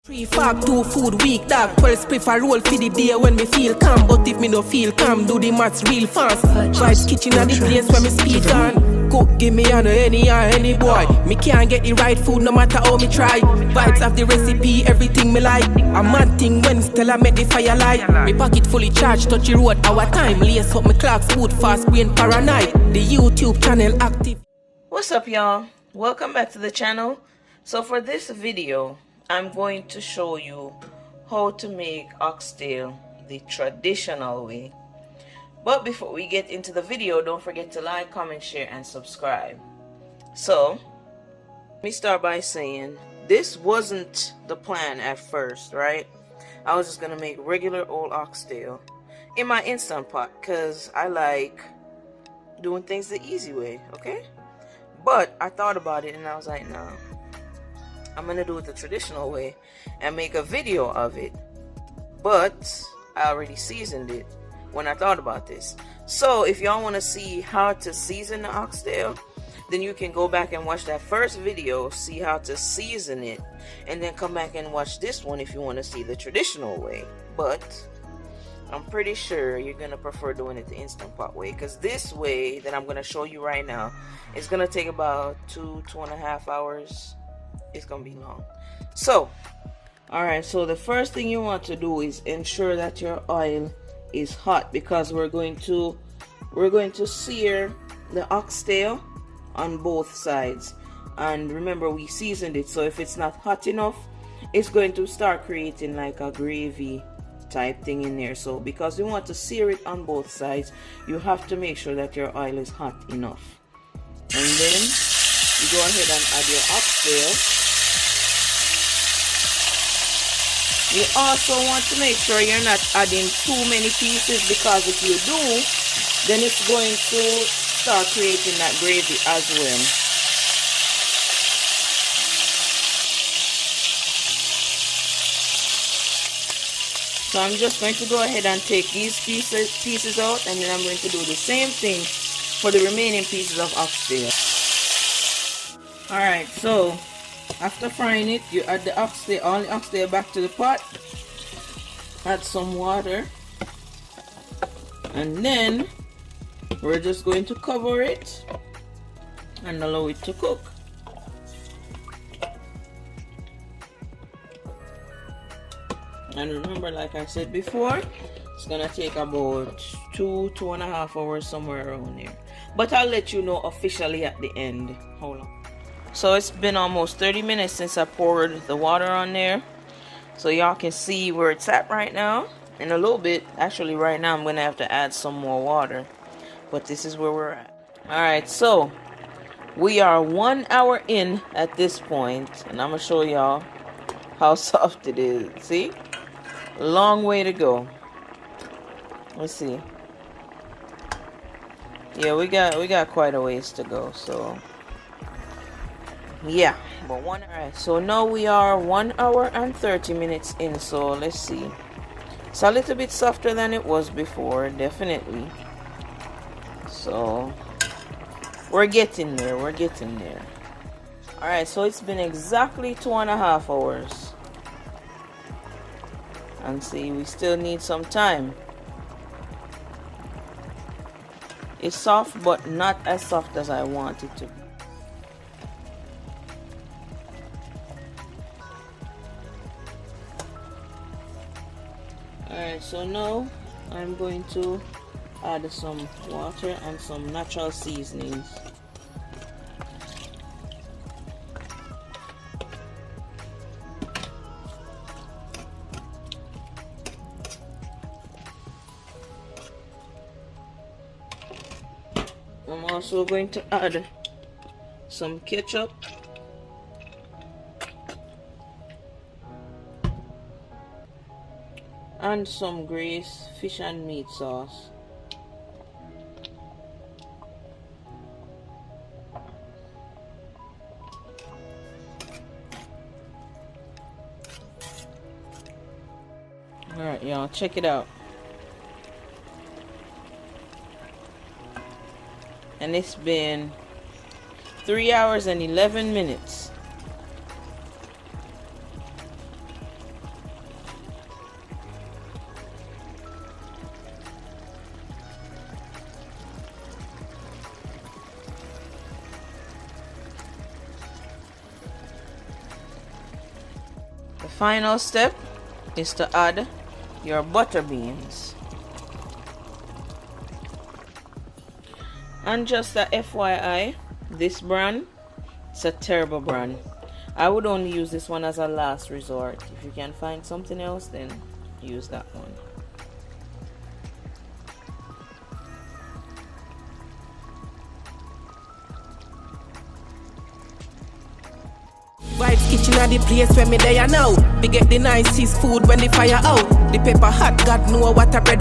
3 fag 2 food week dog 12 spliff a roll for the day when me feel calm. But if me no feel calm, do the maths real fast. Vibes kitchen at the place where me speak on. Cook give me on any boy. Me can't get the right food no matter how me try. Vibes have the recipe, everything me like. A mad thing when still I make the fire light. Me pocket fully charged, touch the road our time. Lace up me clocks, food fast, brain paranoid. The YouTube channel active. What's up y'all? Welcome back to the channel. So for this video, I'm going to show you how to make oxtail the traditional way. But before we get into the video, don't forget to like, comment, share, and subscribe. So, let me start by saying, this wasn't the plan at first, right? I was just going to make regular old oxtail in my Instant Pot because I like doing things the easy way, okay? But I thought about it and I was like, nah. I'm gonna do it the traditional way and make a video of it, but I already seasoned it when I thought about this. So if y'all want to see how to season the oxtail, then you can go back and watch that first video, see how to season it, and then come back and watch this one if you want to see the traditional way. But I'm pretty sure you're gonna prefer doing it the Instant Pot way, because this way that I'm gonna show you right now is gonna take about 2.5 hours. It's gonna be long. So alright, so the first thing you want to do is ensure that your oil is hot, because we're going to sear the oxtail on both sides. And remember, we seasoned it, so if it's not hot enough, it's going to start creating like a gravy type thing in there. So because we want to sear it on both sides, you have to make sure that your oil is hot enough. And then you go ahead and add your oxtail. You also want to make sure you're not adding too many pieces, because if you do, then it's going to start creating that gravy as well. So I'm just going to go ahead and take these pieces out, and then I'm going to do the same thing for the remaining pieces of oxtail. Alright, so after frying it, you add the oxtail, all the oxtail back to the pot. Add some water, and then we're just going to cover it and allow it to cook. And remember, like I said before, it's gonna take about 2.5 hours, somewhere around there. But I'll let you know officially at the end. Hold on. So it's been almost 30 minutes since I poured the water on there. So y'all can see where it's at right now. In a little bit, actually right now I'm going to have to add some more water. But this is where we're at. Alright, so we are 1 hour in at this point. And I'm going to show y'all how soft it is. See? Long way to go. Let's see. Yeah, we got quite a ways to go, so yeah, but alright, so now we are 1 hour and 30 minutes in. So let's see, it's a little bit softer than it was before, definitely. So we're getting there, Alright, so it's been exactly 2.5 hours, and see, we still need some time. It's soft, but not as soft as I want it to be. Alright, so now I'm going to add some water and some natural seasonings. I'm also going to add some ketchup. And some Grace fish and meat sauce. Alright y'all, check it out. And it's been 3 hours and 11 minutes. final step is to add your butter beans. And just a FYI, this brand, it's a terrible brand. I would only use this one as a last resort. If you can find something else, then use that one. Vibes kitchen at the place where me there now. We get the nicest food when the fire out. The pepper hot, God know what a bread